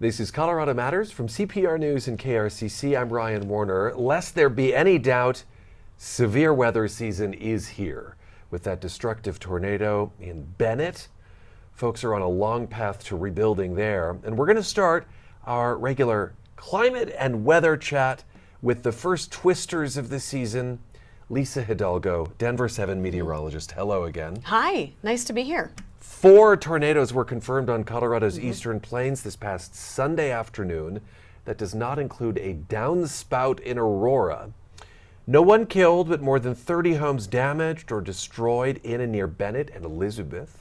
This is Colorado Matters from CPR News and KRCC. I'm Ryan Warner. Lest there be any doubt, severe weather season is here. With that destructive tornado in Bennett, folks are on a long path to rebuilding there. And we're going to start our regular climate and weather chat with the first twisters of the season, Lisa Hidalgo, Denver7 meteorologist. Hello again. Hi, nice to be here. 4 tornadoes were confirmed on Colorado's eastern plains this past Sunday afternoon. That does not include a downspout in Aurora. No one killed, but more than 30 homes damaged or destroyed in and near Bennett and Elizabeth.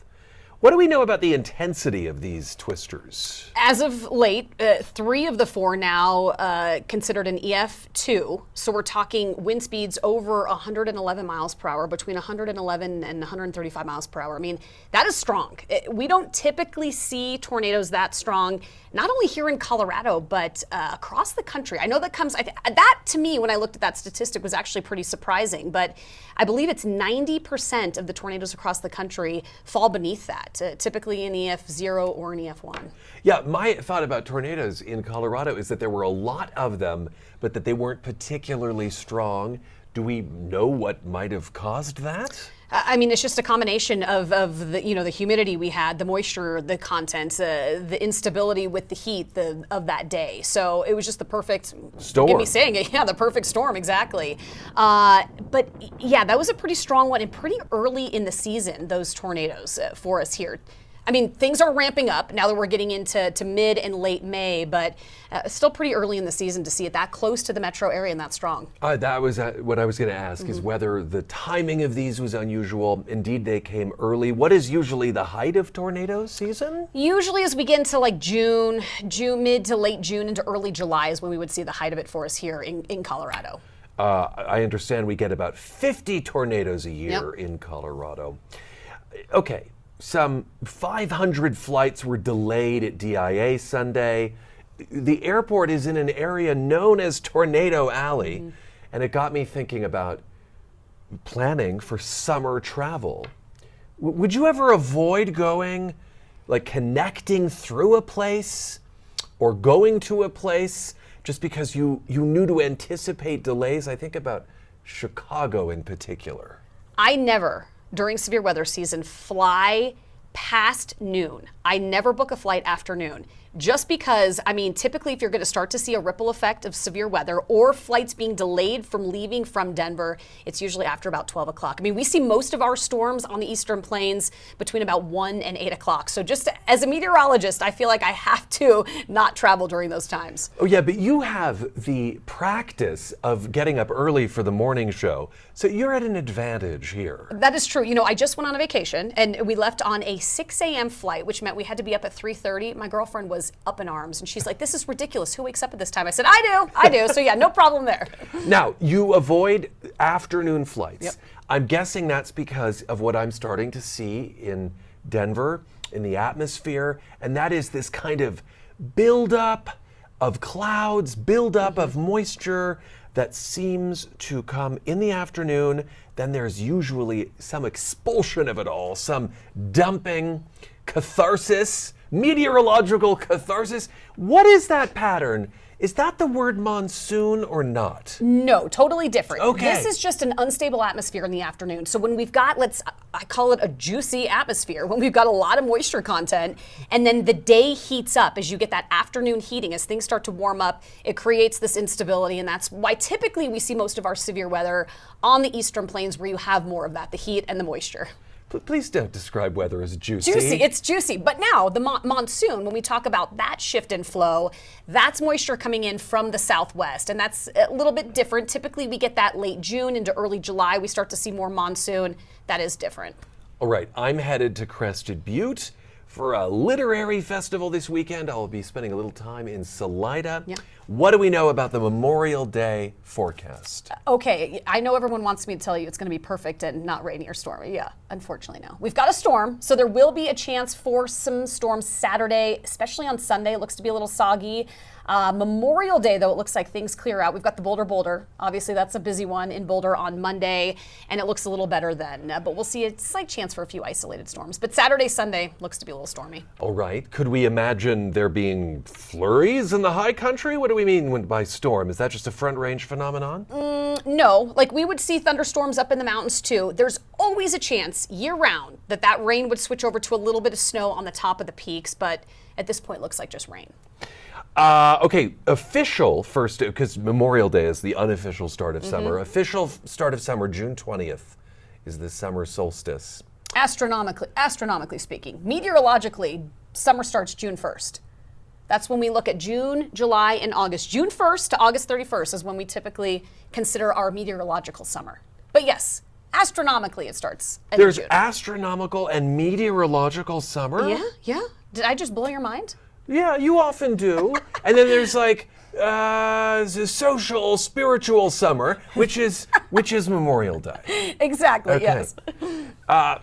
What do we know about the intensity of these twisters? As of late, 3 of the 4 now considered an EF2. So we're talking wind speeds over 111 miles per hour, between 111 and 135 miles per hour. I mean, that is strong. We don't typically see tornadoes that strong, not only here in Colorado, but across the country. I know that comes, that to me, when I looked at that statistic, was actually pretty surprising. But I believe it's 90% of the tornadoes across the country fall beneath that. Typically an EF0 or an EF1. Yeah, my thought about tornadoes in Colorado is that there were a lot of them, but that they weren't particularly strong. Do we know what might have caused that? I mean, it's just a combination of the the humidity we had, the moisture, the content, the instability with the heat of that day. So it was just the perfect storm. Forgive me saying it, yeah, the perfect storm, exactly. But yeah, that was a pretty strong one and pretty early in the season. Those tornadoes for us here. I mean, things are ramping up now that we're getting into mid and late May, but still pretty early in the season to see it that close to the metro area and that strong. That was what I was going to ask, is whether the timing of these was unusual. Indeed, they came early. What is usually the height of tornado season? Usually as we get into like June, mid to late June into early July is when we would see the height of it for us here in Colorado. I understand we get about 50 tornadoes a year in Colorado. Okay. Some 500 flights were delayed at DIA Sunday. The airport is in an area known as Tornado Alley, and it got me thinking about planning for summer travel. Would you ever avoid going, like connecting through a place or going to a place just because you knew to anticipate delays? I think about Chicago in particular. I never, during severe weather season, fly past noon. I never book a flight after noon. Just because, I mean, typically if you're going to start to see a ripple effect of severe weather or flights being delayed from leaving from Denver, it's usually after about 12 o'clock. I mean, we see most of our storms on the eastern plains between about 1 and 8 o'clock. So just as a meteorologist, I feel like I have to not travel during those times. Oh yeah, but you have the practice of getting up early for the morning show. So you're at an advantage here. That is true. You know, I just went on a vacation and we left on a 6 a.m. flight, which meant we had to be up at 3:30. My girlfriend was up in arms and she's like, "This is ridiculous. Who wakes up at this time?" I said, I do. So yeah, no problem there. Now, you avoid afternoon flights. Yep. I'm guessing that's because of what I'm starting to see in Denver, in the atmosphere, and that is this kind of buildup of clouds, buildup of moisture that seems to come in the afternoon. Then there's usually some expulsion of it all, some dumping, catharsis, meteorological catharsis. What is that pattern? Is that the word monsoon or not? No, totally different. Okay. This is just an unstable atmosphere in the afternoon. So when we've got, I call it a juicy atmosphere, when we've got a lot of moisture content, and then the day heats up as you get that afternoon heating, as things start to warm up, it creates this instability, and that's why typically we see most of our severe weather on the eastern plains where you have more of that, the heat and the moisture. Please don't describe weather as juicy. Juicy, it's juicy. But now the monsoon, when we talk about that shift in flow, that's moisture coming in from the southwest. And that's a little bit different. Typically we get that late June into early July. We start to see more monsoon. That is different. All right, I'm headed to Crested Butte for a literary festival this weekend. I'll be spending a little time in Salida. Yeah. What do we know about the Memorial Day forecast? Okay, I know everyone wants me to tell you it's going to be perfect and not rainy or stormy. Yeah, unfortunately no. We've got a storm, so there will be a chance for some storms Saturday, especially on Sunday. It looks to be a little soggy. Memorial Day, though, it looks like things clear out. We've got the Boulder. Obviously, that's a busy one in Boulder on Monday, and it looks a little better then. But we'll see a slight chance for a few isolated storms. But Saturday, Sunday looks to be a little little stormy. All right. Could we imagine there being flurries in the high country? What do we mean by storm? Is that just a front range phenomenon? No, like we would see thunderstorms up in the mountains too. There's always a chance year round that rain would switch over to a little bit of snow on the top of the peaks, but at this point looks like just rain. Okay, official first, because Memorial Day is the unofficial start of summer. Official start of summer, June 20th, is the summer solstice. Astronomically speaking, meteorologically, summer starts June 1st. That's when we look at June, July, and August. June 1st to August 31st is when we typically consider our meteorological summer. But yes, astronomically it starts. There's astronomical and meteorological summer? Yeah. Did I just blow your mind? Yeah, you often do. And then there's like the social, spiritual summer, which is Memorial Day. Exactly, Okay. yes.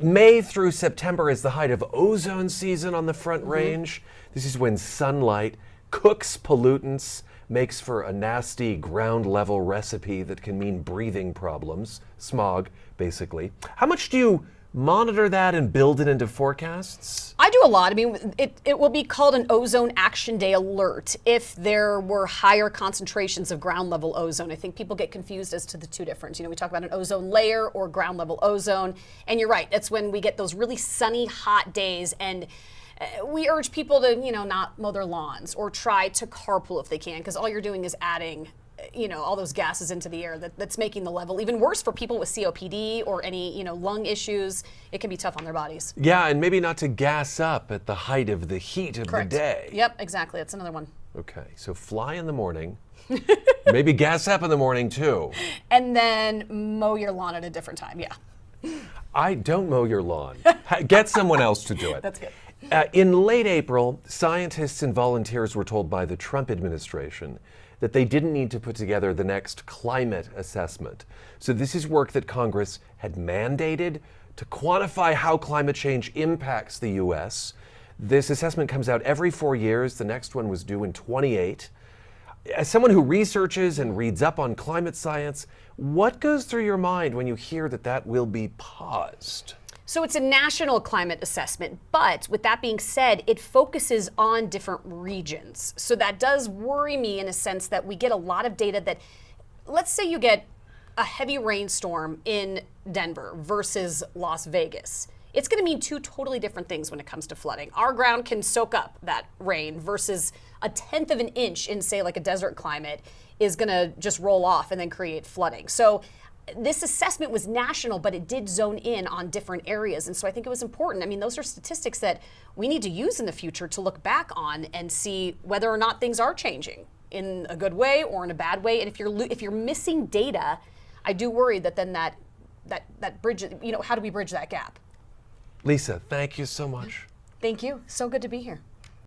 May through September is the height of ozone season on the Front Range. This is when sunlight cooks pollutants, makes for a nasty ground level recipe that can mean breathing problems, smog, basically. How much do you monitor that and build it into forecasts? I do a lot. I mean, it will be called an ozone action day alert if there were higher concentrations of ground level ozone. I think people get confused as to the two difference. We talk about an ozone layer or ground level ozone. And you're right, that's when we get those really sunny, hot days. And we urge people to, not mow their lawns or try to carpool if they can, because all you're doing is adding all those gases into the air that's making the level even worse for people with COPD or any, lung issues. It can be tough on their bodies. Yeah, and maybe not to gas up at the height of the heat of Correct. the day. Yep, exactly. That's another one. Okay, so fly in the morning, maybe gas up in the morning too. And then mow your lawn at a different time, yeah. I don't mow your lawn. Get someone else to do it. That's good. In late April, scientists and volunteers were told by the Trump administration that they didn't need to put together the next climate assessment. So this is work that Congress had mandated to quantify how climate change impacts the U.S. This assessment comes out every 4 years. The next one was due in 28. As someone who researches and reads up on climate science, what goes through your mind when you hear that will be paused? So it's a national climate assessment, but with that being said, it focuses on different regions. So that does worry me in a sense that we get a lot of data that, let's say you get a heavy rainstorm in Denver versus Las Vegas. It's going to mean two totally different things when it comes to flooding. Our ground can soak up that rain versus a tenth of an inch in, say, like a desert climate is going to just roll off and then create flooding. So this assessment was national, but it did zone in on different areas. And so I think it was important. I mean, those are statistics that we need to use in the future to look back on and see whether or not things are changing in a good way or in a bad way. And if you're missing data, I do worry that then that bridge, how do we bridge that gap? Lisa, thank you so much. Thank you. So good to be here.